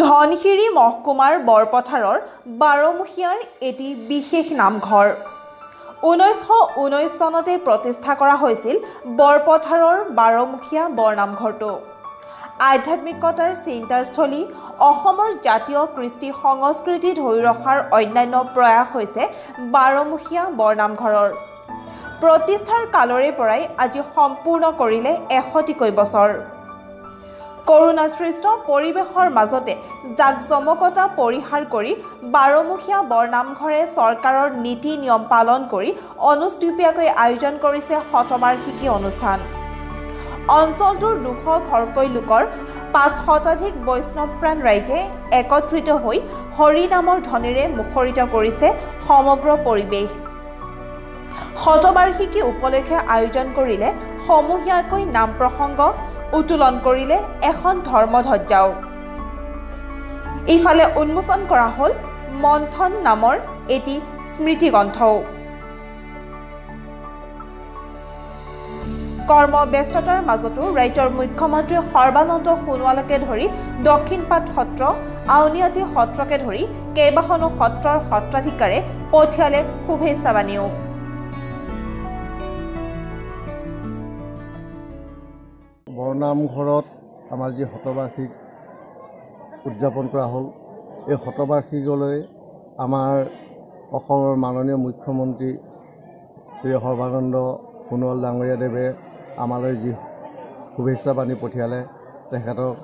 ধনশিৰি মহকুমাৰ বৰপথাৰৰ 12মুখীয়াৰ এটি বিশেষ নামঘৰ 1919 চনতে প্ৰতিষ্ঠা কৰা হৈছিল বৰপথাৰৰ 12মুখীয়া বৰনামঘৰটো আধ্যাত্মিকতাৰ চিন্তাস্থলী অসমৰ জাতীয় কৃষ্টি সংস্কৃতি ধৰি ৰখাৰ অন্যান্য প্ৰয়াস হৈছে 12মুখীয়া বৰনামঘৰৰ প্ৰতিষ্ঠাৰ কালৰে পৰাই আজি সম্পূৰ্ণ কৰিলে 100কৈ বছৰ কৰোনাসৃষ্ট পৰিবেশৰ মাজতে জাকজমকতা পৰিহাৰ কৰি 12মুখীয়া বৰনামঘৰে চৰকাৰৰ নীতি নিয়ম পালন কৰি অনুষ্ঠিতভাৱে আয়োজন কৰিছে শতবাৰ্ষিকী অনুষ্ঠান অঞ্চলটোৰ 200 ঘৰকৈ লোকৰ 5 শতাধিক বৈষ্ণৱপ্ৰাণ ৰাইজে একত্ৰিত হৈ হৰি নামৰ ধ্বনিৰে মুখৰিত কৰিছে সমগ্ৰ পৰিবেশ শতবাৰ্ষিকী উপলক্ষে আয়োজন কৰিলে সমূহীয়াকৈ নাম প্ৰসংগ উত্তোলন কৰিলে এখন ধৰ্মধ্বজাও ইফালে উন্মোচন কৰা হল মন্থন নামৰ এটি স্মৃতি গ্ৰন্থও কৰ্মব্যস্ততাৰ মাজতো ৰাজ্যৰ মুখ্যমন্ত্ৰী সৰ্বানন্দ সোণোৱালকে ধৰি দক্ষিণপাট সত্ৰ আউনিআটী সত্ৰকে ধৰি কেইবাখনো সত্ৰৰ সত্ৰাধিকাৰে পঠিয়ালে শুভেচ্ছা বাণীও বৰনামঘৰত আমাৰ যি শতবাৰ্ষিক উদযাপন কৰা হ'ল এই শতবাৰ্ষিকলৈ আমাৰ অসমৰ মাননীয় মুখ্যমন্ত্ৰী শ্ৰী সৰ্বানন্দ সোণোৱাল ডাঙৰীয়াদেৱে আমালৈ যি শুভেচ্ছা বাণী পঠিয়ালে তেখেতক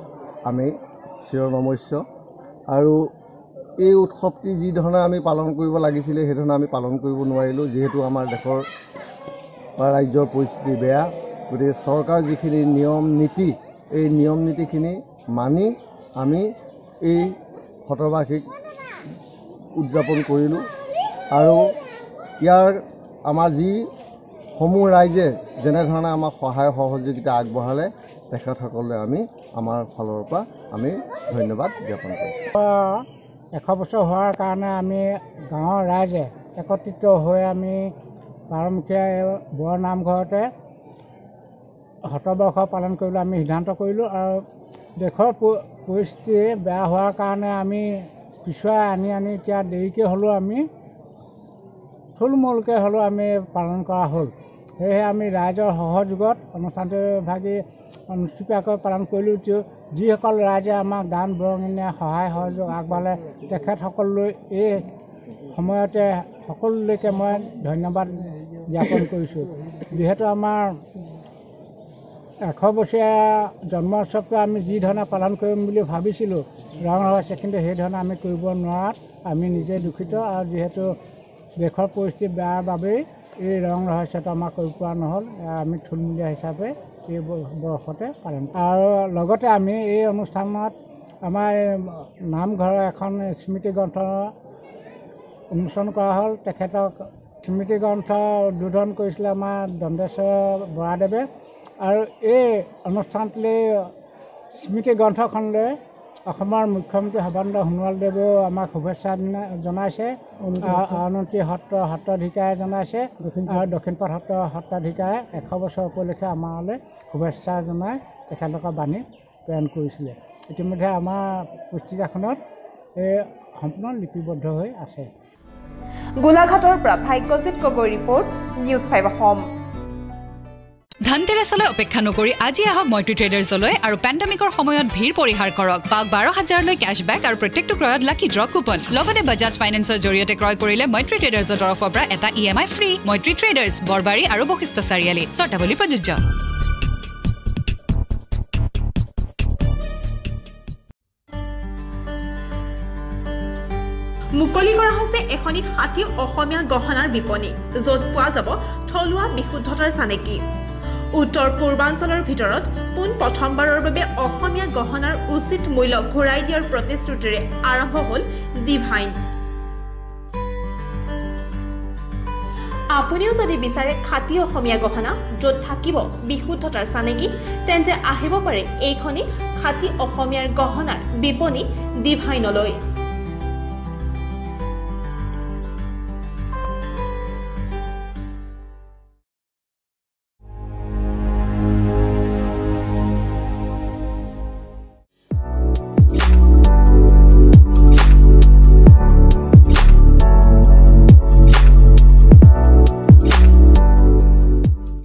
আমি চিৰনমস্য আৰু এই উৎসৱটি যি ধৰণে আমি পালন কৰিব লাগিছিলে সেই ধৰণে আমি পালন কৰিব নোৱাৰিলোঁ যিহেতু আমাৰ দেশৰ বা ৰাজ্যৰ পৰিস্থিতি বেয়া গতিকে চৰকাৰ যিখিনি নিয়ম নীতি এই নিয়ম নীতিখিনি মানি আমি এই শতবাৰ্ষিক উদযাপন কৰিলোঁ আৰু ইয়াৰ আমাৰ যি সমূহ ৰাইজে যেনেধৰণে আমাক সহায় সহযোগিতা আগবঢ়ালে তেখেতসকললৈ আমি আমাৰ ফালৰ পৰা আমি ধন্যবাদ জ্ঞাপন কৰিছোঁ 100 বছৰ হোৱাৰ কাৰণে আমি গাঁৱৰ ৰাইজে একত্ৰিত হৈ আমি 12মুখীয়া বৰনামঘৰতে শতবৰ্ষ পালন কৰিবলৈ আমি সিদ্ধান্ত কৰিলোঁ আৰু দেশৰ পৰিস্থিতি বেয়া হোৱাৰ কাৰণে আমি পিছুৱাই আনি এতিয়া দেৰিকৈ হ'লেও আমি থুলমূলকৈ হ'লেও আমি পালন কৰা হ'ল সেয়েহে আমি ৰাইজৰ সহযোগত অনুষ্ঠানটো ভাগি অনুষ্ঠিতভাৱে পালন কৰিলোঁ যিসকল ৰাইজে আমাক দান বৰঙণিৰে সহায় সহযোগ আগবঢ়ালে তেখেতসকললৈ এই সময়তে সকলোলৈকে মই ধন্যবাদ জ্ঞাপন কৰিছোঁ যিহেতু আমাৰ 100 বছৰীয়া জন্ম উৎসৱটো আমি যি ধৰণে পালন কৰিম বুলি ভাবিছিলোঁ ৰং হৈছে কিন্তু সেই ধৰণে আমি কৰিব নোৱাৰাত আমি নিজে দুখিত আৰু যিহেতু দেশৰ পৰিস্থিতি বেয়াৰ বাবেই এই ৰং ৰহস্যটো আমাৰ কৰিব পৰা নহ'ল আমি থুলমূলীয়া হিচাপে এই বৰ্ষতে পালন আৰু লগতে আমি এই অনুষ্ঠানত আমাৰ নামঘৰৰ এখন স্মৃতি গ্ৰন্থ উন্মোচন কৰা হ'ল তেখেতক স্মৃতি গ্ৰন্থ উদ্বোধন কৰিছিলে আমাৰ দণ্ডেশ্বৰ বৰাদেৱে আৰু এই অনুষ্ঠানটোলৈ স্মৃতি গ্ৰন্থখনলৈ অসমৰ মুখ্যমন্ত্ৰী সৰ্বানন্দ সোণোৱালদেৱেও আমাক শুভেচ্ছা জনাইছে আউনিআটী সত্ৰাধিকাৰে জনাইছে আৰু দক্ষিণপাট সত্ৰাধিকাৰে 100 বছৰ উপলক্ষে আমালৈ শুভেচ্ছা জনাই তেখেতলোকৰ বাণী প্ৰেৰণ কৰিছিলে ইতিমধ্যে আমাৰ পুস্তিকাখনত এই সম্পূৰ্ণ লিপিবদ্ধ হৈ আছে গোলাঘাটৰ পৰা ভাগ্যজিৎ গগৈ ৰিপৰ্ট নিউজ 5 অসম ধনতেৰাছলৈ অপেক্ষা নকৰি আজি আহক মৈত্ৰী ট্ৰেডাৰ্ছলৈ আৰু পেণ্ডামিকৰ সময়ত ভিৰ পৰিহাৰ কৰক পাওক 12,000 লৈ কেশবেক আৰু প্ৰত্যেকটো ক্ৰয়ত লাকি ড্ৰ কুপন লগতে বাজাজ ফাইনেন্সৰ জৰিয়তে ক্ৰয় কৰিলে মৈত্ৰী ট্ৰেডাৰ্ছৰ তৰফৰ পৰা এটা EMI ফ্ৰী মৈত্ৰী ট্ৰেডাৰ্ছ বৰবাৰী আৰু বশিষ্ঠ চাৰিআলি চৰ্তাৱলী প্ৰযোজ্য মুকলি কৰা হৈছে এখনি হাতী অসমীয়া গহনাৰ বিপণী য'ত পোৱা যাব থলুৱা বিশুদ্ধতাৰ চানেকি উত্তৰ পূৰ্বাঞ্চলৰ ভিতৰত পোন প্ৰথমবাৰৰ বাবে অসমীয়া গহনাৰ উচিত মূল্য ঘূৰাই দিয়াৰ প্ৰতিশ্ৰুতিৰে আৰম্ভ হ'ল ডিভাইন আপুনিও যদি বিচাৰে খাঁটি অসমীয়া গহনা য'ত থাকিব বিশুদ্ধতাৰ চানেকি তেন্তে আহিব পাৰে এইখনি খাঁটি অসমীয়াৰ গহনাৰ বিপণী ডিভাইনলৈ